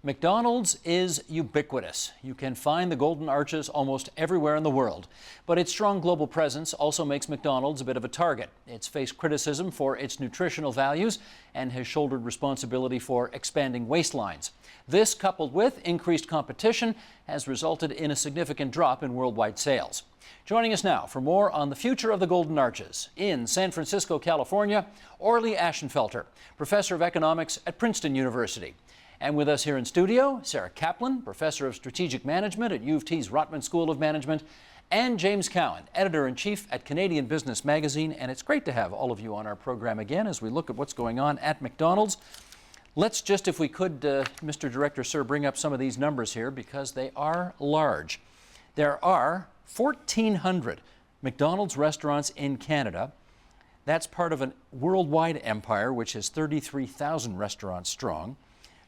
McDonald's is ubiquitous. You can find the Golden Arches almost everywhere in the world. But its strong global presence also makes McDonald's a bit of a target. It's faced criticism for its nutritional values and has shouldered responsibility for expanding waistlines. This, coupled with increased competition, has resulted in a significant drop in worldwide sales. Joining us now for more on the future of the Golden Arches, in San Francisco, California, Orly Ashenfelter, professor of economics at Princeton University. And with us here in studio, Sarah Kaplan, professor of strategic management at U of T's Rotman School of Management, and James Cowan, editor-in-chief at Canadian Business Magazine. And it's great to have all of you on our program again as we look at what's going on at McDonald's. Let's just, if we could, Mr. Director, sir, bring up some of these numbers here because they are large. There are 1,400 McDonald's restaurants in Canada. That's part of a worldwide empire, which is 33,000 restaurants strong.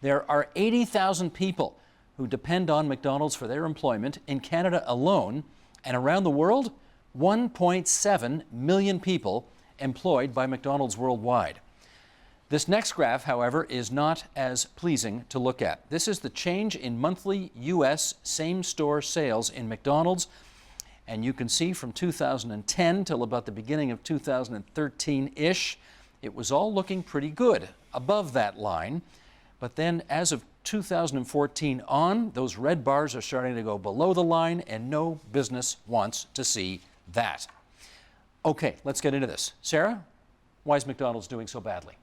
There are 80,000 people who depend on McDonald's for their employment in Canada alone, and around the world, 1.7 million people employed by McDonald's worldwide. This next graph, however, is not as pleasing to look at. This is the change in monthly U.S. same-store sales in McDonald's, and you can see from 2010 till about the beginning of 2013-ish, it was all looking pretty good above that line. But then as of 2014 on, those red bars are starting to go below the line, and no business wants to see that. Okay, let's get into this. Sarah, why is McDonald's doing so badly?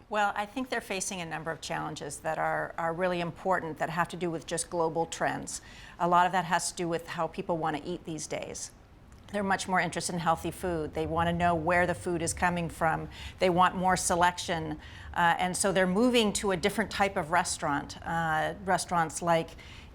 Well, I think they're facing a number of challenges that are really important that have to do with just global trends. A lot of that has to do with how people want to eat these days. They're much more interested in healthy food. They want to know where the food is coming from. They want more selection. And so they're moving to a different type of restaurant. Restaurants like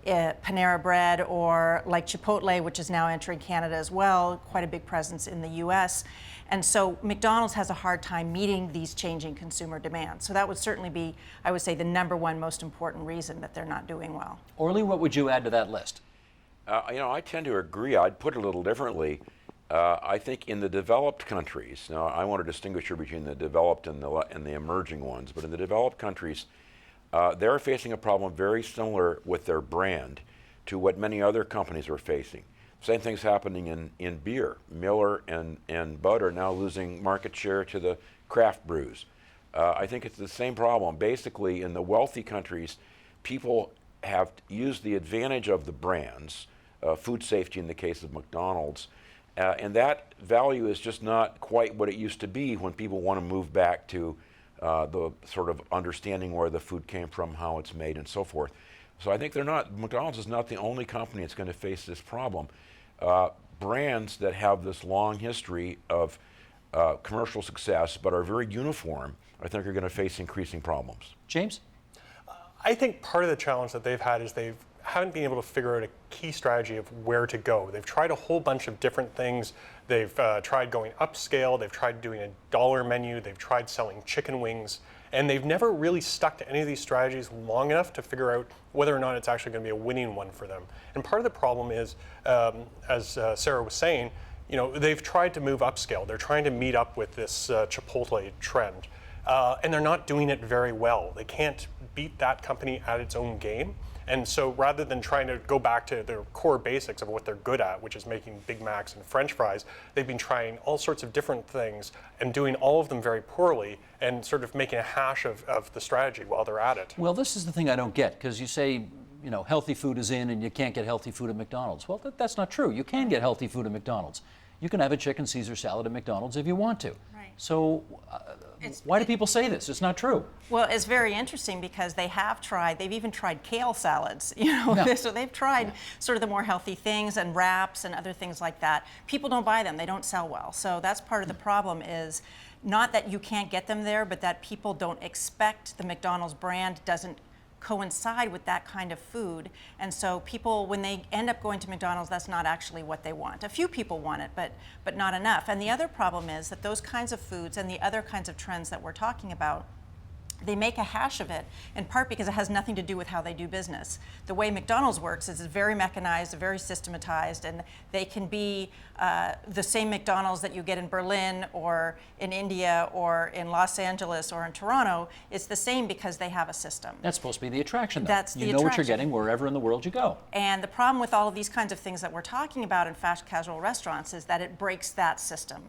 Panera Bread or like Chipotle, which is now entering Canada as well, quite a big presence in the US. And so McDonald's has a hard time meeting these changing consumer demands. So that would certainly be, I would say, the number one most important reason that they're not doing well. Orly, what would you add to that list? I tend to agree. I'd put it a little differently. I think in the developed countries, now I want to distinguish here between the developed and the emerging ones, but in the developed countries, they're facing a problem very similar with their brand to what many other companies are facing. Same thing's happening in beer. Miller and Bud are now losing market share to the craft brews. I think it's the same problem. Basically, in the wealthy countries, people have used the advantage of the brands, food safety in the case of McDonald's, and that value is just not quite what it used to be when people want to move back to the sort of understanding where the food came from, how it's made, and so forth. So I think McDonald's is not the only company that's going to face this problem. Brands that have this long history of commercial success but are very uniform, I think are going to face increasing problems. James? I think part of the challenge that they've had is they haven't been able to figure out a key strategy of where to go. They've tried a whole bunch of different things. They've tried going upscale, they've tried doing a dollar menu, they've tried selling chicken wings, and they've never really stuck to any of these strategies long enough to figure out whether or not it's actually going to be a winning one for them. And part of the problem is, as Sarah was saying, they've tried to move upscale. They're trying to meet up with this Chipotle trend, and they're not doing it very well. They can't beat that company at its own game. And so rather than trying to go back to their core basics of what they're good at, which is making Big Macs and French fries, they've been trying all sorts of different things and doing all of them very poorly and sort of making a hash of the strategy while they're at it. Well, this is the thing I don't get, because you say, healthy food is in and you can't get healthy food at McDonald's. Well, that's not true. You can get healthy food at McDonald's. You can have a chicken Caesar salad at McDonald's if you want to. Right. So why do people say this? It's not true. Well, it's very interesting because they've even tried kale salads, so they've tried sort of the more healthy things and wraps and other things like that. People don't buy them, they don't sell well. So that's part of the problem, is not that you can't get them there, but that people don't expect the McDonald's brand doesn't coincide with that kind of food. And so people, when they end up going to McDonald's, that's not actually what they want. A few people want it, but not enough. And the other problem is that those kinds of foods and the other kinds of trends that we're talking about They make a hash of it, in part because it has nothing to do with how they do business. The way McDonald's works is it's very mechanized, very systematized, and they can be the same McDonald's that you get in Berlin or in India or in Los Angeles or in Toronto. It's the same because they have a system. That's supposed to be the attraction, though. That's the You know what you're attraction. getting wherever in the world you go. And the problem with all of these kinds of things that we're talking about in fast casual restaurants is that it breaks that system.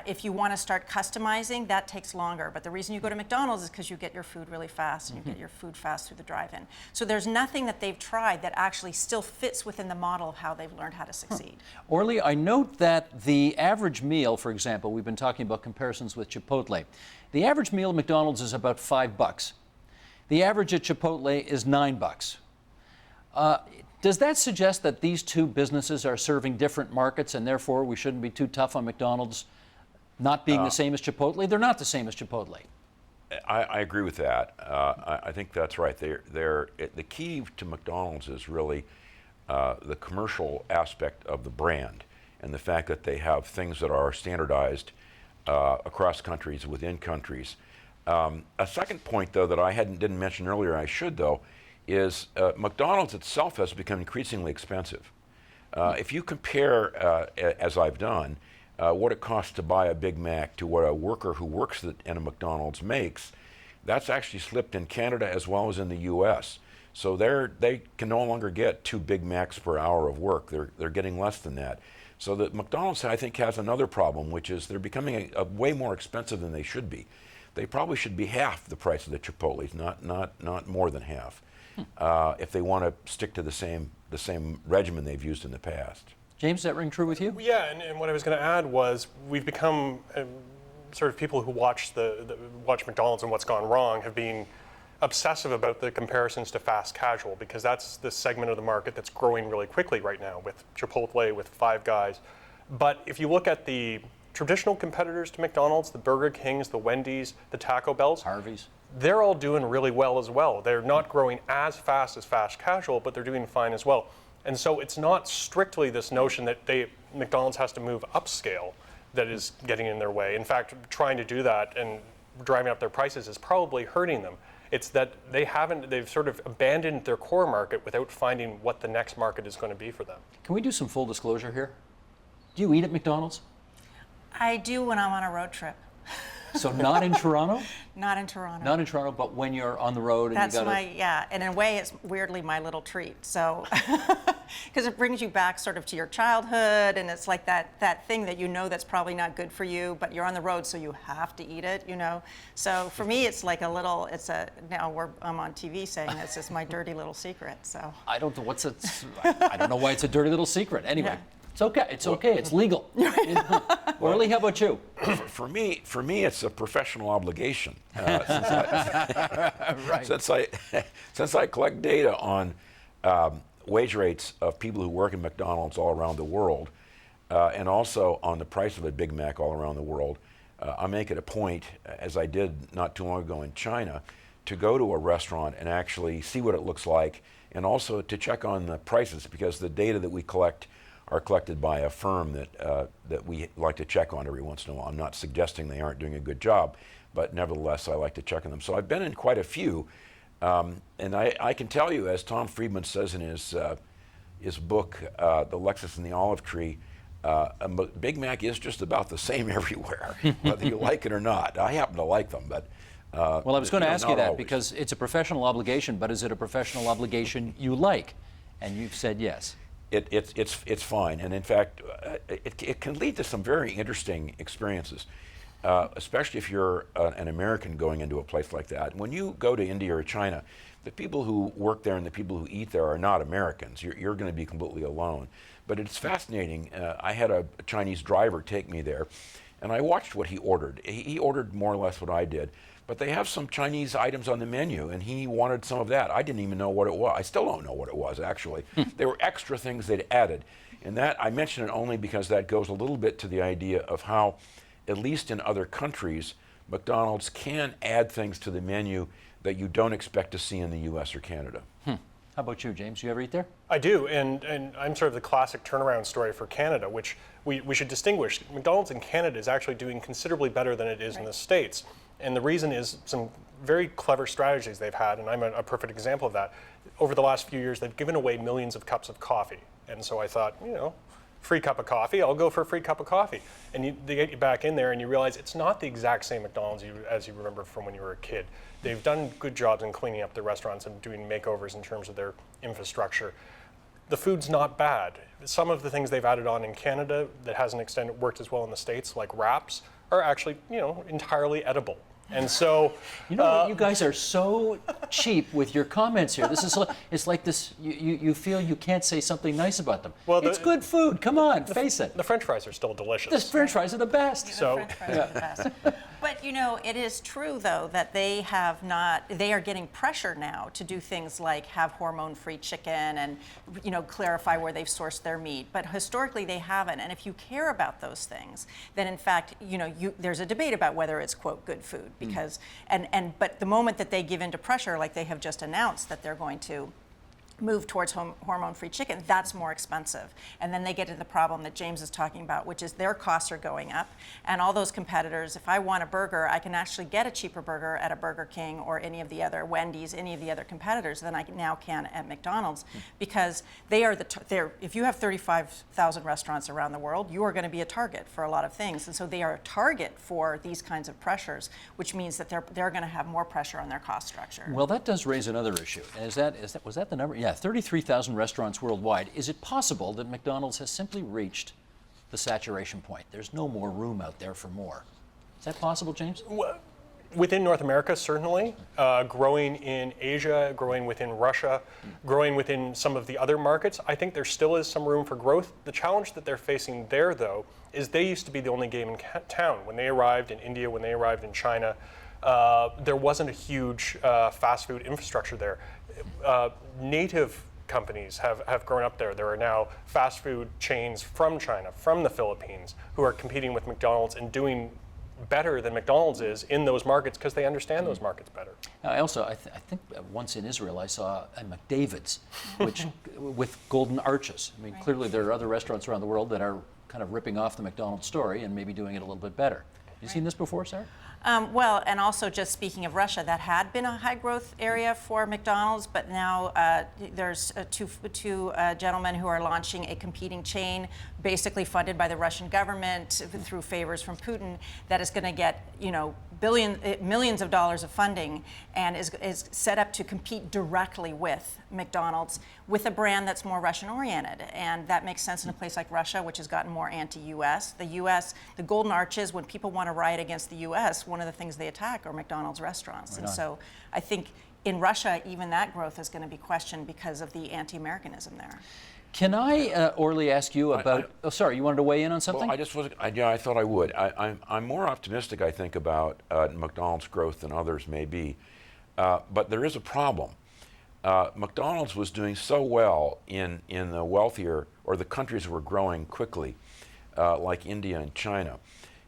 If you want to start customizing, that takes longer. But the reason you go to McDonald's is because you get your food really fast, and you get your food fast through the drive-in. So there's nothing that they've tried that actually still fits within the model of how they've learned how to succeed. Orly, I note that the average meal, for example, we've been talking about comparisons with Chipotle. The average meal at McDonald's is about $5. The average at Chipotle is $9. Does that suggest that these two businesses are serving different markets and therefore we shouldn't be too tough on McDonald's not being the same as Chipotle? They're not the same as Chipotle. I agree with that. I think that's right. The key to McDonald's is really the commercial aspect of the brand and the fact that they have things that are standardized across countries, within countries. A second point, though, that I didn't mention earlier, I should, though, is McDonald's itself has become increasingly expensive. If you compare, as I've done, what it costs to buy a Big Mac to what a worker who works in a McDonald's makes, that's actually slipped in Canada as well as in the U.S. So they can no longer get 2 Big Macs per hour of work. They're getting less than that. So that McDonald's, I think, has another problem, which is they're becoming a way more expensive than they should be. They probably should be half the price of the Chipotles, not more than half, if they want to stick to the same regimen they've used in the past. James, does that ring true with you? Yeah, and what I was going to add was we've become sort of people who watch watch McDonald's and what's gone wrong have been obsessive about the comparisons to fast casual because that's the segment of the market that's growing really quickly right now with Chipotle, with Five Guys. But if you look at the traditional competitors to McDonald's, the Burger Kings, the Wendy's, the Taco Bells, Harvey's. they're all doing really well as well. They're not growing as fast as fast casual, but they're doing fine as well. And so it's not strictly this notion that McDonald's has to move upscale that is getting in their way. In fact, trying to do that and driving up their prices is probably hurting them. It's that they've sort of abandoned their core market without finding what the next market is going to be for them. Can we do some full disclosure here? Do you eat at McDonald's? I do when I'm on a road trip. So not in Toronto? Not in Toronto. Not in Toronto, but when you're on the road and That's you gotta... yeah, and in a way it's weirdly my little treat. So, because it brings you back sort of to your childhood and it's like that thing that you know that's probably not good for you, but you're on the road so you have to eat it, you know. So for me it's like I'm on TV saying this is my dirty little secret, so. I don't know I don't know why it's a dirty little secret. Anyway. Yeah. It's okay. It's okay. It's legal. Orly, how about you? For me, it's a professional obligation. Right. Since I collect data on wage rates of people who work in McDonald's all around the world, and also on the price of a Big Mac all around the world, I make it a point, as I did not too long ago in China, to go to a restaurant and actually see what it looks like, and also to check on the prices, because the data that we collect are collected by a firm that we like to check on every once in a while. I'm not suggesting they aren't doing a good job, but nevertheless, I like to check on them. So I've been in quite a few, and I can tell you, as Tom Friedman says in his book, The Lexus and the Olive Tree, a Big Mac is just about the same everywhere, whether you like it or not. I happen to like them, but well, I was going to ask you that always. because it's a professional obligation, but is it a professional obligation you like? And you've said yes. It's fine, and in fact, it can lead to some very interesting experiences, especially if you're an American going into a place like that. When you go to India or China, the people who work there and the people who eat there are not Americans. You're going to be completely alone. But it's fascinating. I had a Chinese driver take me there, and I watched what he ordered. He ordered more or less what I did. But they have some Chinese items on the menu, and he wanted some of that. I didn't even know what it was. I still don't know what it was, actually. There were extra things they'd added. And that, I mention it only because that goes a little bit to the idea of how, at least in other countries, McDonald's can add things to the menu that you don't expect to see in the U.S. or Canada. How about you, James? You ever eat there? I do, and I'm sort of the classic turnaround story for Canada, which we should distinguish. McDonald's in Canada is actually doing considerably better than it is in the States. And the reason is some very clever strategies they've had, and I'm a perfect example of that. Over the last few years, they've given away millions of cups of coffee. And so I thought, free cup of coffee, I'll go for a free cup of coffee. And they get you back in there and you realize it's not the exact same McDonald's as you remember from when you were a kid. They've done good jobs in cleaning up the restaurants and doing makeovers in terms of their infrastructure. The food's not bad. Some of the things they've added on in Canada that hasn't worked as well in the States, like wraps, are actually, entirely edible. And so, you guys are so cheap with your comments here. This is it's like this. You feel you can't say something nice about them. Well, it's good food. Come on, face it. The French fries are still delicious. The French fries are the best. The French fries are the best. But it is true though that they are getting pressure now to do things like have hormone-free chicken and clarify where they've sourced their meat. But historically they haven't. And if you care about those things, then in fact there's a debate about whether it's quote good food because but the moment that they give into pressure, like they have just announced that they're going to move towards hormone-free chicken, that's more expensive. And then they get to the problem that James is talking about, which is their costs are going up. And all those competitors, if I want a burger, I can actually get a cheaper burger at a Burger King or any of the other Wendy's, any of the other competitors than I now can at McDonald's, because they are if you have 35,000 restaurants around the world, you are going to be a target for a lot of things. And so they are a target for these kinds of pressures, which means that they're going to have more pressure on their cost structure. Well, that does raise another issue. And was that the number? Yeah, 33,000 restaurants worldwide. Is it possible that McDonald's has simply reached the saturation point? There's no more room out there for more. Is that possible, James? Within North America, certainly. Growing in Asia, growing within Russia, growing within some of the other markets, I think there still is some room for growth. The challenge that they're facing there, though, is they used to be the only game in town. When they arrived in India, when they arrived in China, there wasn't a huge fast food infrastructure there. Native companies have grown up there. There are now fast food chains from China, from the Philippines, who are competing with McDonald's and doing better than McDonald's is in those markets because they understand those markets better. I think once in Israel I saw a McDavid's, which with golden arches. I mean, clearly there are other restaurants around the world that are kind of ripping off the McDonald's story and maybe doing it a little bit better. You seen this before, Sarah? Well, and also just speaking of Russia, that had been a high growth area for McDonald's, but now there's two gentlemen who are launching a competing chain, basically funded by the Russian government through favors from Putin, that is going to get millions of dollars of funding and is set up to compete directly with McDonald's with a brand that's more Russian oriented. And that makes sense in a place like Russia, which has gotten more anti-US. The Golden Arches, when people want to riot against the US, one of the things they attack are McDonald's restaurants. Right and on. so I think in Russia, even that growth is going to be questioned because of the anti-Americanism there. Can I, Orly, ask you about? Sorry, you wanted to weigh in on something? Well, I just wasn't. I thought I would. I'm more optimistic, I think, about McDonald's growth than others may be, but there is a problem. McDonald's was doing so well in the wealthier or the countries that were growing quickly, like India and China,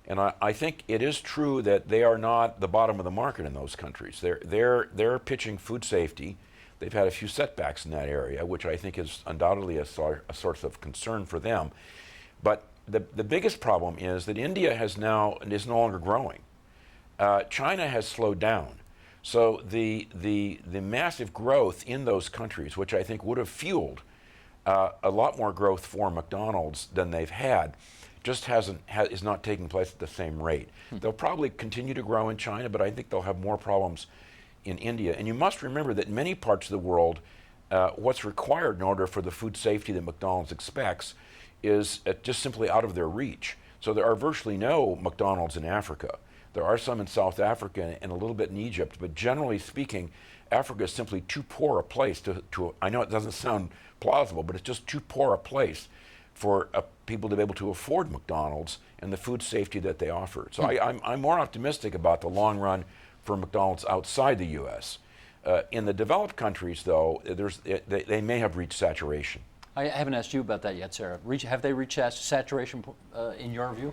and I think it is true that they are not the bottom of the market in those countries. They're pitching food safety. They've had a few setbacks in that area, which I think is undoubtedly a source of concern for them. But the biggest problem is that India is no longer growing. China has slowed down. So the massive growth in those countries, which I think would have fueled a lot more growth for McDonald's than they've had, just is not taking place at the same rate. They'll probably continue to grow in China, but I think they'll have more problems in India. And you must remember that in many parts of the world, what's required in order for the food safety that McDonald's expects is just simply out of their reach. So there are virtually no McDonald's in Africa. There are some in South Africa and a little bit in Egypt, but generally speaking, Africa is simply too poor a place to I know it doesn't sound plausible, but it's just too poor a place for people to be able to afford McDonald's and the food safety that they offer. So I'm more optimistic about the long run for McDonald's outside the U.S. In the developed countries, though, they may have reached saturation. I haven't asked you about that yet, Sarah. Have they reached saturation in your view?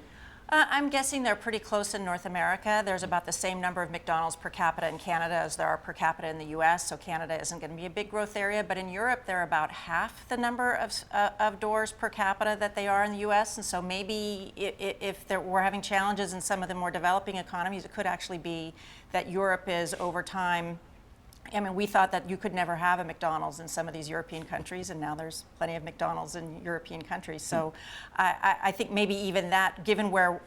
I'm guessing they're pretty close in North America. There's about the same number of McDonald's per capita in Canada as there are per capita in the US, so Canada isn't going to be a big growth area. But in Europe, they're about half the number of doors per capita that they are in the US. And so maybe if we're having challenges in some of the more developing economies, it could actually be that Europe is over time. I mean, we thought that you could never have a McDonald's in some of these European countries, and now there's plenty of McDonald's in European countries. So I think maybe even that, given where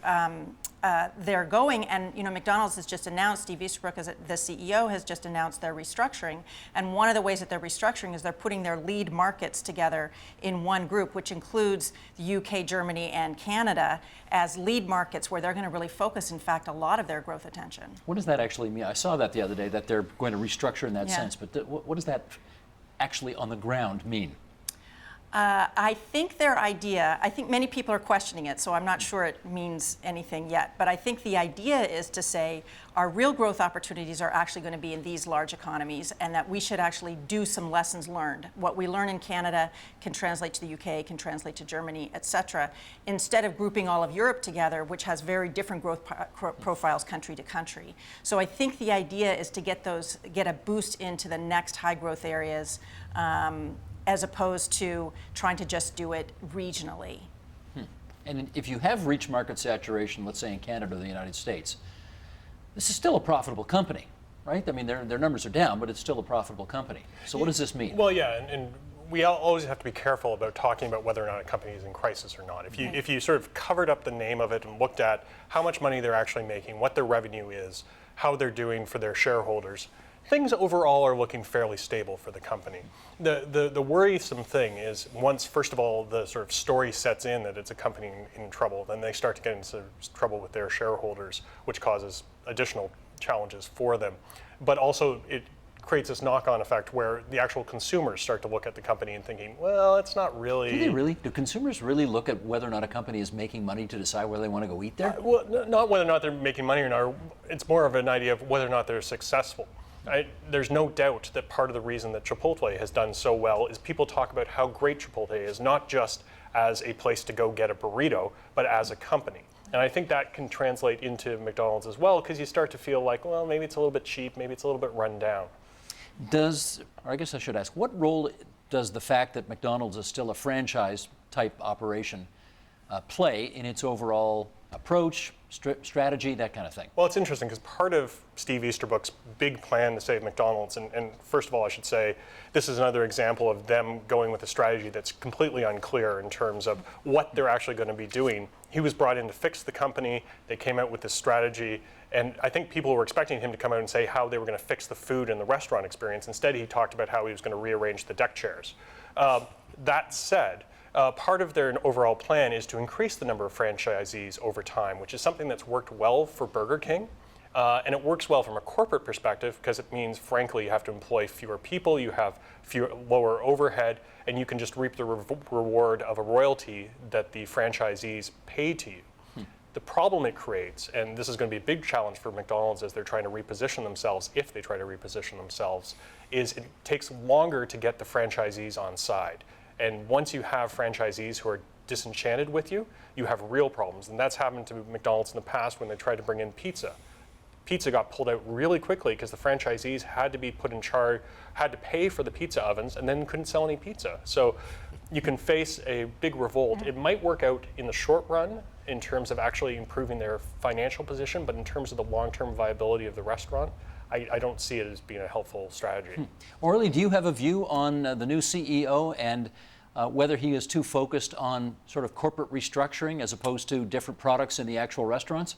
they're going, and McDonald's has just announced, Steve Easterbrook, as the CEO, has just announced their restructuring. And one of the ways that they're restructuring is they're putting their lead markets together in one group, which includes the UK, Germany, and Canada as lead markets where they're going to really focus, in fact, a lot of their growth attention. What does that actually mean? I saw that the other day, that they're going to restructure in that Yeah. sense, but what does that actually on the ground mean? I think their idea, I think many people are questioning it, so I'm not sure it means anything yet. But I think the idea is to say our real growth opportunities are actually going to be in these large economies, and that we should actually do some lessons learned. What we learn in Canada can translate to the UK, can translate to Germany, et cetera, instead of grouping all of Europe together, which has very different growth profiles country to country. So I think the idea is to get a boost into the next high growth areas, as opposed to trying to just do it regionally. And if you have reached market saturation, let's say in Canada or the United States, this is still a profitable company, right? I mean, their numbers are down, but it's still a profitable company. So what does this mean? Well, yeah, and we always have to be careful about talking about whether or not a company is in crisis or not. If you sort of covered up the name of it and looked at how much money they're actually making, what their revenue is, how they're doing for their shareholders, things overall are looking fairly stable for the company. The worrisome thing is once, first of all, the sort of story sets in that it's a company in trouble, then they start to get into trouble with their shareholders, which causes additional challenges for them. But also it creates this knock-on effect where the actual consumers start to look at the company and thinking, well, it's not really... Do they really? Do consumers really look at whether or not a company is making money to decide where they want to go eat there? Well, not whether or not they're making money or not. It's more of an idea of whether or not they're successful. There's no doubt that part of the reason that Chipotle has done so well is people talk about how great Chipotle is, not just as a place to go get a burrito, but as a company. And I think that can translate into McDonald's as well, because you start to feel like, well, maybe it's a little bit cheap, maybe it's a little bit run down. Or I guess I should ask, what role does the fact that McDonald's is still a franchise type operation play in its overall approach, strategy, that kind of thing? Well, it's interesting because part of Steve Easterbrook's big plan to save McDonald's, and first of all, I should say, this is another example of them going with a strategy that's completely unclear in terms of what they're actually going to be doing. He was brought in to fix the company. They came out with this strategy, and I think people were expecting him to come out and say how they were going to fix the food and the restaurant experience. Instead, he talked about how he was going to rearrange the deck chairs. That said, part of their overall plan is to increase the number of franchisees over time, which is something that's worked well for Burger King. And it works well from a corporate perspective because it means, frankly, you have to employ fewer people, you have lower overhead, and you can just reap the reward of a royalty that the franchisees pay to you. The problem it creates, and this is going to be a big challenge for McDonald's as they're trying to reposition themselves, if they try to reposition themselves, is it takes longer to get the franchisees on side. And once you have franchisees who are disenchanted with you, you have real problems. And that's happened to McDonald's in the past when they tried to bring in pizza. Pizza got pulled out really quickly because the franchisees had to be put in charge, had to pay for the pizza ovens, and then couldn't sell any pizza. So you can face a big revolt. It might work out in the short run in terms of actually improving their financial position, but in terms of the long-term viability of the restaurant, I don't see it as being a helpful strategy. Orly, do you have a view on the new CEO and whether he is too focused on sort of corporate restructuring as opposed to different products in the actual restaurants?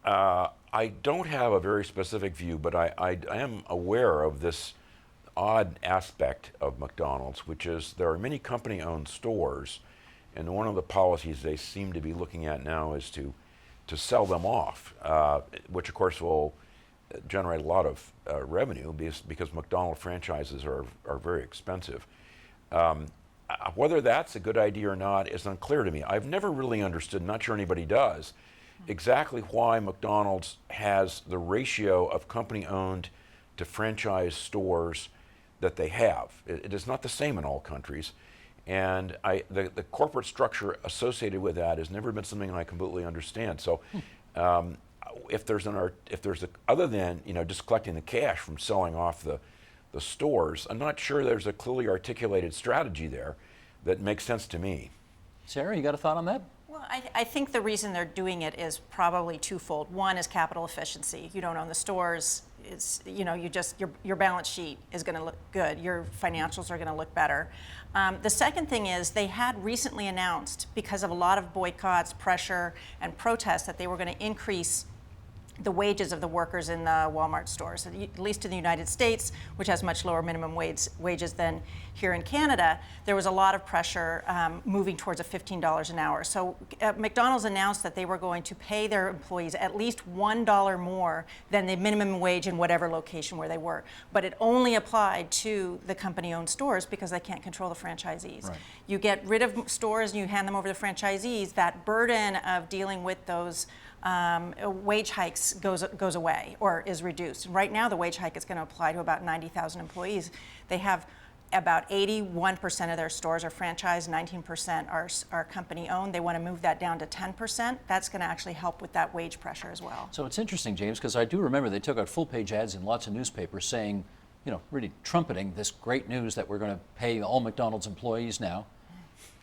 I don't have a very specific view, but I am aware of this odd aspect of McDonald's, which is there are many company-owned stores, and one of the policies they seem to be looking at now is to sell them off, which of course will generate a lot of revenue because McDonald's franchises are very expensive. Whether that's a good idea or not is unclear to me. I've never really understood, not sure anybody does, exactly why McDonald's has the ratio of company-owned to franchise stores that they have. It is not the same in all countries. And the corporate structure associated with that has never been something I completely understand. So if there's other than just collecting the cash from selling off the stores, I'm not sure there's a clearly articulated strategy there that makes sense to me. Sarah, you got a thought on that? Well, I think the reason they're doing it is probably twofold. One is capital efficiency. You don't own the stores. It's, your balance sheet is going to look good. Your financials are going to look better. The second thing is they had recently announced, because of a lot of boycotts, pressure, and protests, that they were going to increase the wages of the workers in the Walmart stores, at least in the United States, which has much lower minimum wages than here in Canada. There was a lot of pressure moving towards a $15 an hour. So McDonald's announced that they were going to pay their employees at least $1 more than the minimum wage in whatever location where they were. But it only applied to the company-owned stores because they can't control the franchisees. Right. You get rid of stores and you hand them over to franchisees, that burden of dealing with those wage hikes goes away or is reduced. Right now, the wage hike is going to apply to about 90,000 employees. They have about 81% of their stores are franchised, 19% are company-owned. They want to move that down to 10%. That's going to actually help with that wage pressure as well. So it's interesting, James, because I do remember they took out full-page ads in lots of newspapers saying, really trumpeting this great news that we're going to pay all McDonald's employees now,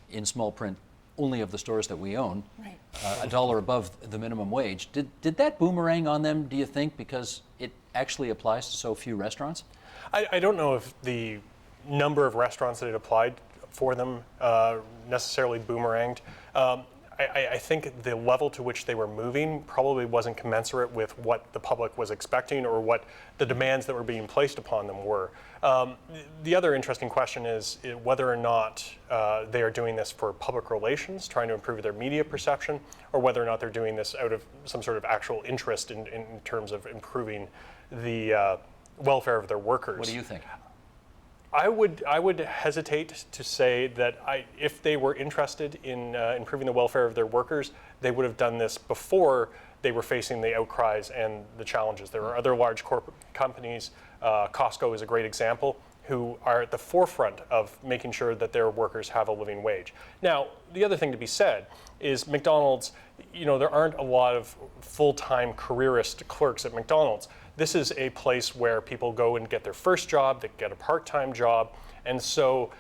in small print, only of the stores that we own, right. $1 above the minimum wage. Did that boomerang on them, do you think, because it actually applies to so few restaurants? I don't know if the number of restaurants that it applied for them necessarily boomeranged. I think the level to which they were moving probably wasn't commensurate with what the public was expecting or what the demands that were being placed upon them were. The other interesting question is whether or not they are doing this for public relations, trying to improve their media perception, or whether or not they're doing this out of some sort of actual interest in terms of improving the welfare of their workers. What do you think? I would hesitate to say that if they were interested in improving the welfare of their workers, they would have done this before they were facing the outcries and the challenges. There are other large corporate companies, Costco is a great example, who are at the forefront of making sure that their workers have a living wage. Now, the other thing to be said is McDonald's, there aren't a lot of full-time careerist clerks at McDonald's. This is a place where people go and get their first job, they get a part-time job, and so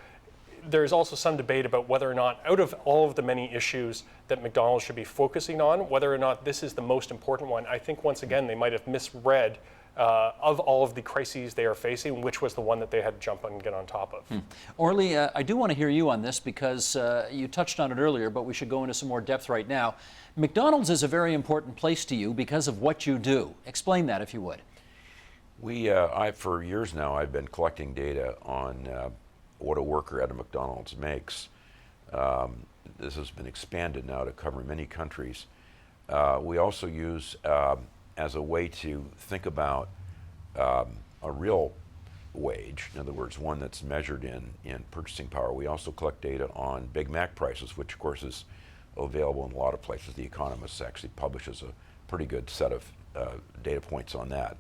there's also some debate about whether or not, out of all of the many issues that McDonald's should be focusing on, whether or not this is the most important one. I think, once again, they might have misread of all of the crises they are facing, which was the one that they had to jump on and get on top of. Orly, I do want to hear you on this because you touched on it earlier, but we should go into some more depth right now. McDonald's is a very important place to you because of what you do. Explain that, if you would. For years now, I've been collecting data on what a worker at a McDonald's makes. This has been expanded now to cover many countries. We also use, as a way to think about a real wage, in other words, one that's measured in purchasing power, we also collect data on Big Mac prices, which of course is available in a lot of places. The Economist actually publishes a pretty good set of data points on that.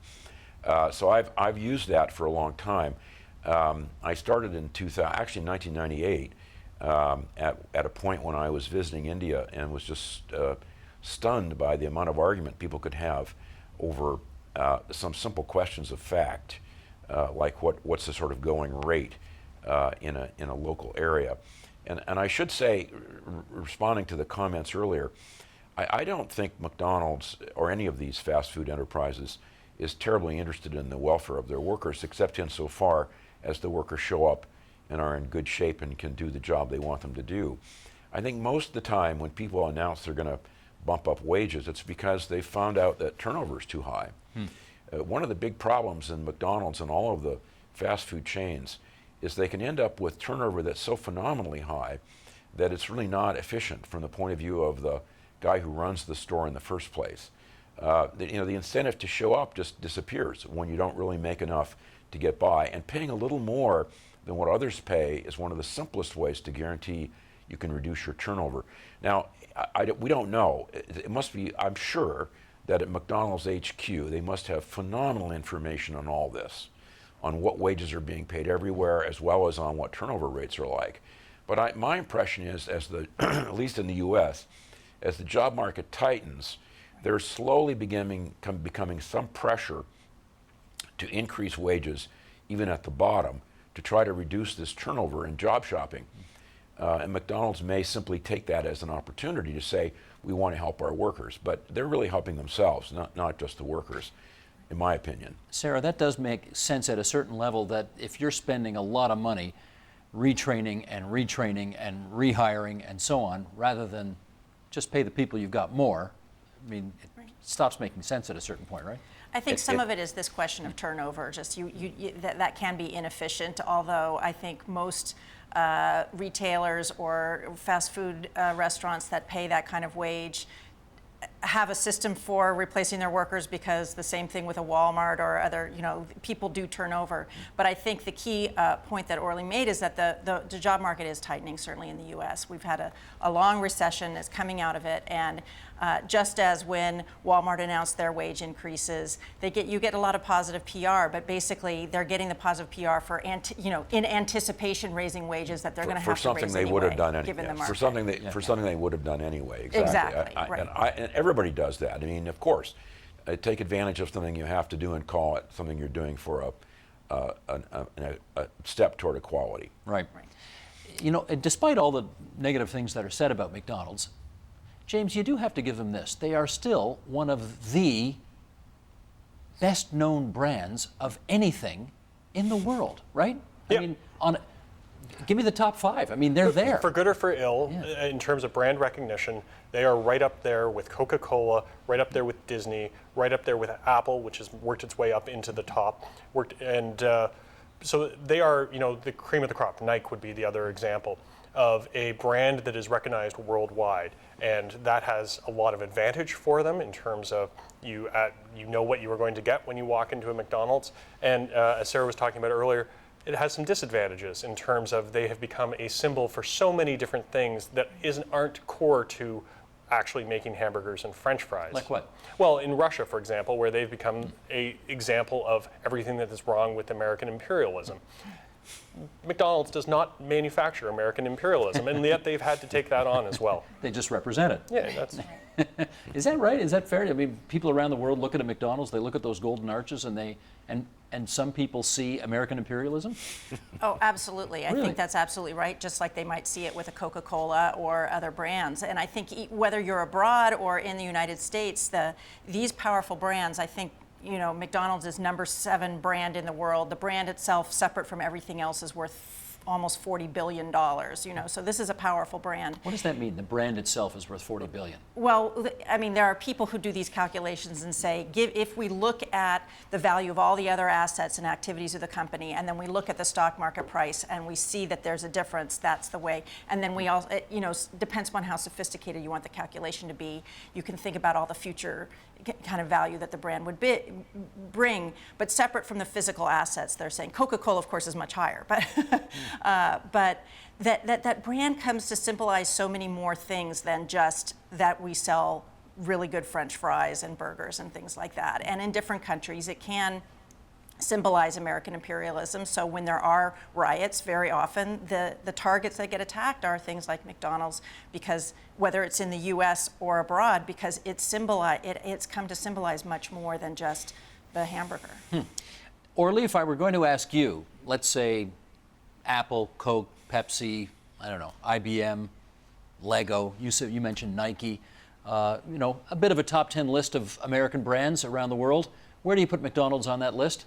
So I've used that for a long time. I started in 1998 at a point when I was visiting India and was just stunned by the amount of argument people could have over some simple questions of fact, like what's the sort of going rate in a local area. And I should say, responding to the comments earlier, I don't think McDonald's or any of these fast food enterprises is terribly interested in the welfare of their workers, except insofar as the workers show up and are in good shape and can do the job they want them to do. I think most of the time when people announce they're going to bump up wages, it's because they found out that turnover is too high. One of the big problems in McDonald's and all of the fast food chains is they can end up with turnover that's so phenomenally high that it's really not efficient from the point of view of the guy who runs the store in the first place. The incentive to show up just disappears when you don't really make enough to get by. And paying a little more than what others pay is one of the simplest ways to guarantee you can reduce your turnover. Now, we don't know. It must be, I'm sure, that at McDonald's HQ, they must have phenomenal information on all this, on what wages are being paid everywhere, as well as on what turnover rates are like. But my impression is, at least in the U.S., as the job market tightens, there's slowly becoming some pressure to increase wages, even at the bottom, to try to reduce this turnover in job shopping. And McDonald's may simply take that as an opportunity to say, we want to help our workers. But they're really helping themselves, not just the workers, in my opinion. Sarah, that does make sense at a certain level, that if you're spending a lot of money retraining and rehiring and so on, rather than just pay the people you've got more, I mean, it stops making sense at a certain point, right? I think some of it is this question of turnover. Just that can be inefficient, although I think most retailers or fast food restaurants that pay that kind of wage have a system for replacing their workers, because the same thing with a Walmart or other, people do turn over. But I think the key point that Orly made is that the job market is tightening, certainly in the U.S. We've had a long recession, is coming out of it, and just as when Walmart announced their wage increases, you get a lot of positive PR, but basically they're getting the positive PR for in anticipation raising wages that they're going to have to raise for something they would have done anyway. For something they would have done anyway. Exactly. Right. And everybody does that. I mean, of course, take advantage of something you have to do and call it something you're doing for a step toward equality. Right. Despite all the negative things that are said about McDonald's, James, you do have to give them this. They are still one of the best known brands of anything in the world, right? Yep. I mean, give me the top 5. I mean, they're there. For good or for ill, in terms of brand recognition, they are right up there with Coca-Cola, right up there with Disney, right up there with Apple, which has worked its way up into the top. So they are, the cream of the crop. Nike would be the other example of a brand that is recognized worldwide, and that has a lot of advantage for them in terms of you know what you are going to get when you walk into a McDonald's, and as Sarah was talking about earlier, it has some disadvantages in terms of they have become a symbol for so many different things that aren't core to actually making hamburgers and French fries. Like what? Well, in Russia, for example, where they've become an example of everything that is wrong with American imperialism. McDonald's does not manufacture American imperialism, and yet they've had to take that on as well. They just represent it. Yeah, that's... Is that right? Is that fair? I mean, people around the world look at a McDonald's, they look at those golden arches, and some people see American imperialism? Oh, absolutely. I Really? think that's absolutely right, just like they might see it with a Coca-Cola or other brands. And I think whether you're abroad or in the United States, these powerful brands, I think, McDonald's is number 7 brand in the world. The brand itself, separate from everything else, is worth almost $40 billion, so this is a powerful brand. What does that mean? The brand itself is worth $40 billion. Well, I mean, there are people who do these calculations and say, if we look at the value of all the other assets and activities of the company, and then we look at the stock market price and we see that there's a difference, that's the way. And then we also, depends on how sophisticated you want the calculation to be. You can think about all the future kind of value that the brand would bring, but separate from the physical assets. They're saying Coca-Cola, of course, is much higher, but that brand comes to symbolize so many more things than just that we sell really good French fries and burgers and things like that. And in different countries, it can symbolize American imperialism. So when there are riots, very often the targets that get attacked are things like McDonald's, because whether it's in the U.S. or abroad, because it's come to symbolize much more than just the hamburger. Orly, if I were going to ask you, let's say Apple, Coke, Pepsi, I don't know, IBM, Lego, you mentioned Nike, a bit of a top 10 list of American brands around the world. Where do you put McDonald's on that list?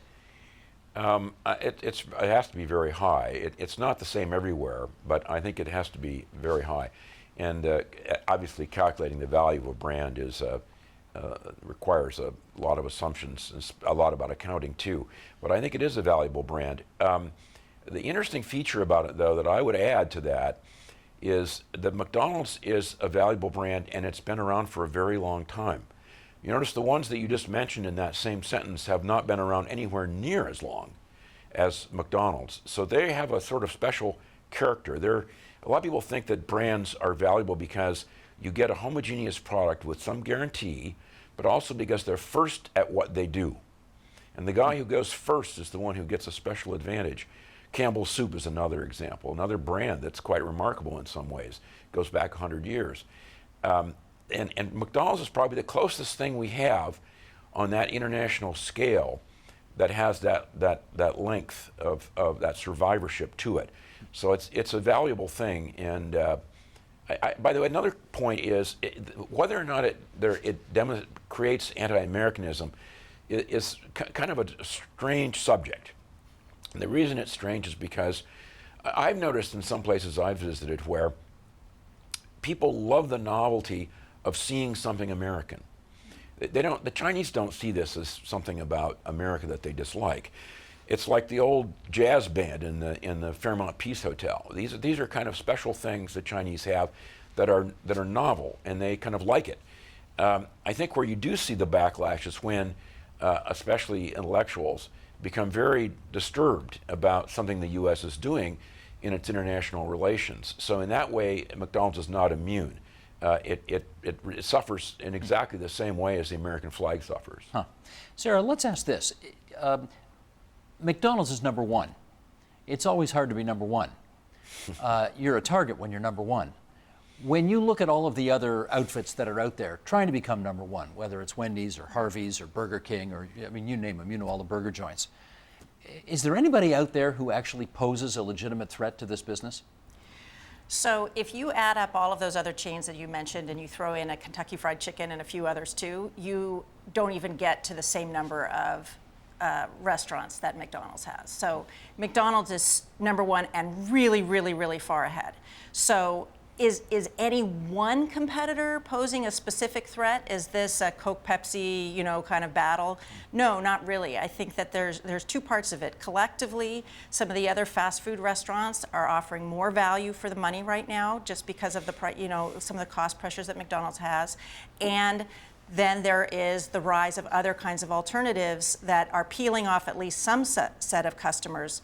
It has to be very high. It's not the same everywhere, but I think it has to be very high. And obviously calculating the value of a brand requires a lot of assumptions, and a lot about accounting too. But I think it is a valuable brand. The interesting feature about it, though, that I would add to that is that McDonald's is a valuable brand, and it's been around for a very long time. You notice the ones that you just mentioned in that same sentence have not been around anywhere near as long as McDonald's. So they have a sort of special character. A lot of people think that brands are valuable because you get a homogeneous product with some guarantee, but also because they're first at what they do. And the guy who goes first is the one who gets a special advantage. Campbell's Soup is another example, another brand that's quite remarkable in some ways. Goes back 100 years. And McDonald's is probably the closest thing we have on that international scale that has that length of that survivorship to it. So it's a valuable thing. And by the way, another point is whether or not it creates anti-Americanism is kind of a strange subject. And the reason it's strange is because I've noticed in some places I've visited where people love the novelty of seeing something American. The Chinese don't see this as something about America that they dislike. It's like the old jazz band in the Fairmont Peace Hotel. These are kind of special things the Chinese have that are novel, and they kind of like it. I think where you do see the backlash is when, especially intellectuals, become very disturbed about something the U.S. is doing in its international relations. So in that way, McDonald's is not immune. It suffers in exactly the same way as the American flag suffers. Huh. Sarah, let's ask this. McDonald's is number one. It's always hard to be number one. You're a target when you're number one. When you look at all of the other outfits that are out there trying to become number one, whether it's Wendy's or Harvey's or Burger King or, I mean, you name them, you know all the burger joints. Is there anybody out there who actually poses a legitimate threat to this business? So if you add up all of those other chains that you mentioned and you throw in a Kentucky Fried Chicken and a few others too, you don't even get to the same number of restaurants that McDonald's has. So McDonald's is number one and really, really, really far ahead. So is any one competitor posing a specific threat? Is this a Coke Pepsi, kind of battle? No, not really. I think that there's two parts of it. Collectively, some of the other fast food restaurants are offering more value for the money right now, just because of the some of the cost pressures that McDonald's has, and then there is the rise of other kinds of alternatives that are peeling off at least some set of customers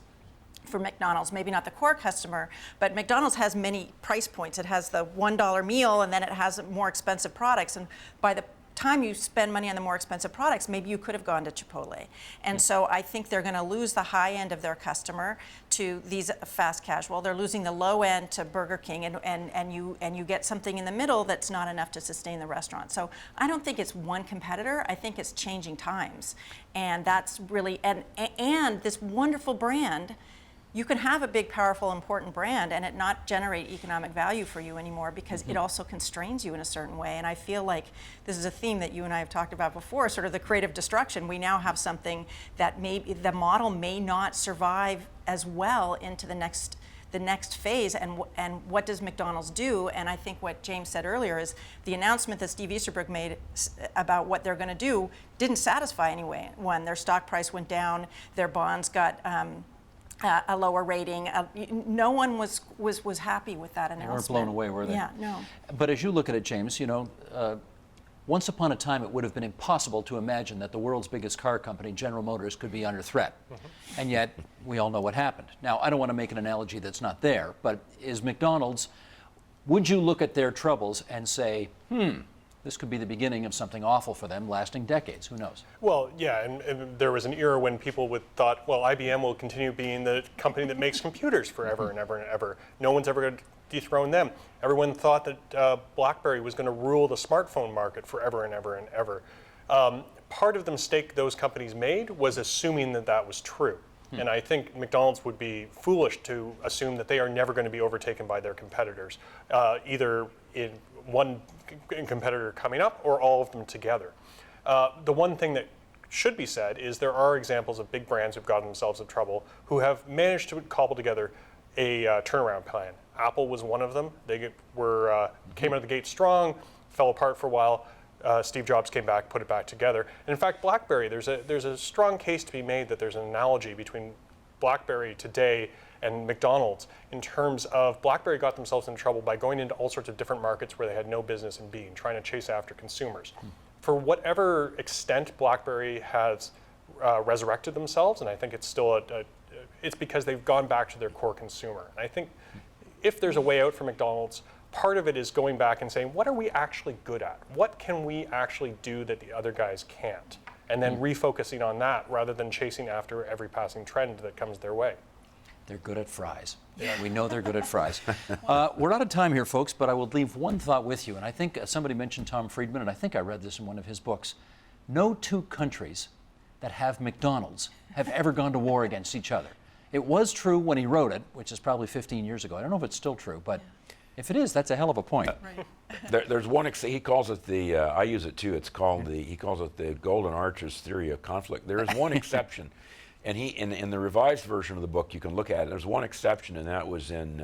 for McDonald's, maybe not the core customer, but McDonald's has many price points. It has the $1 meal, and then it has more expensive products. And by the time you spend money on the more expensive products, maybe you could have gone to Chipotle. And so I think they're going to lose the high end of their customer to these fast casual. They're losing the low end to Burger King, and you get something in the middle that's not enough to sustain the restaurant. So I don't think it's one competitor. I think it's changing times, and that's really and this wonderful brand. You can have a big, powerful, important brand and it not generate economic value for you anymore because it also constrains you in a certain way. And I feel like this is a theme that you and I have talked about before, sort of the creative destruction. We now have something that the model may not survive as well into the next phase, and what does McDonald's do? And I think what James said earlier is the announcement that Steve Easterbrook made about what they're going to do didn't satisfy anyone. Their stock price went down, their bonds got a lower rating. No one was happy with that announcement. They weren't blown away, were they? Yeah, no. But as you look at it, James, once upon a time it would have been impossible to imagine that the world's biggest car company, General Motors, could be under threat. And yet, we all know what happened. Now, I don't want to make an analogy that's not there, but is McDonald's, would you look at their troubles and say, this could be the beginning of something awful for them lasting decades? Who knows? Well, yeah, and there was an era when people thought, well, IBM will continue being the company that makes computers forever and ever and ever. No one's ever going to dethrone them. Everyone thought that BlackBerry was going to rule the smartphone market forever and ever and ever. Part of the mistake those companies made was assuming that that was true. And I think McDonald's would be foolish to assume that they are never going to be overtaken by their competitors, either in one competitor coming up or all of them together. The one thing that should be said is there are examples of big brands who've gotten themselves in trouble who have managed to cobble together a turnaround plan. Apple was one of them. They came out of the gate strong, fell apart for a while. Steve Jobs came back, put it back together. And in fact, BlackBerry, there's a strong case to be made that there's an analogy between BlackBerry today and McDonald's in terms of BlackBerry got themselves in trouble by going into all sorts of different markets where they had no business in being, trying to chase after consumers. For whatever extent BlackBerry has resurrected themselves, and I think it's still it's because they've gone back to their core consumer. And I think if there's a way out for McDonald's, part of it is going back and saying, what are we actually good at? What can we actually do that the other guys can't? And then refocusing on that rather than chasing after every passing trend that comes their way. They're good at fries. We know they're good at fries. We're out of time here, folks, but I will leave one thought with you. And I think somebody mentioned Tom Friedman, and I think I read this in one of his books. No two countries that have McDonald's have ever gone to war against each other. It was true when he wrote it, which is probably 15 years ago. I don't know if it's still true, but if it is, that's a hell of a point. There's one, he calls it the, I use it too, he calls it the Golden Arches theory of conflict. There is one exception, and in the revised version of the book, you can look at it, there's one exception, and that was in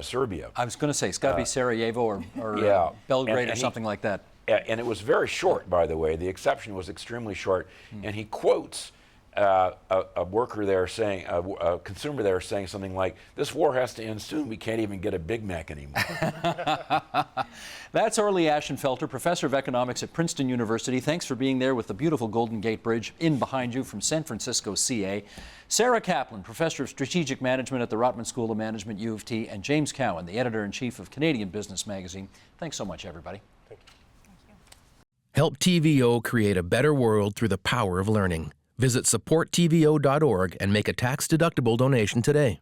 Serbia. I was going to say, it's got to be Sarajevo or Belgrade or something like that. And it was very short, by the way. The exception was extremely short, and he quotes a worker there saying, a consumer there saying something like, "This war has to end soon. We can't even get a Big Mac anymore." That's Orly Ashenfelter, professor of economics at Princeton University. Thanks for being there with the beautiful Golden Gate Bridge in behind you from San Francisco, CA. Sarah Kaplan, professor of strategic management at the Rotman School of Management, U of T, and James Cowan, the editor-in-chief of Canadian Business Magazine. Thanks so much, everybody. Help TVO create a better world through the power of learning. Visit supporttvo.org and make a tax-deductible donation today.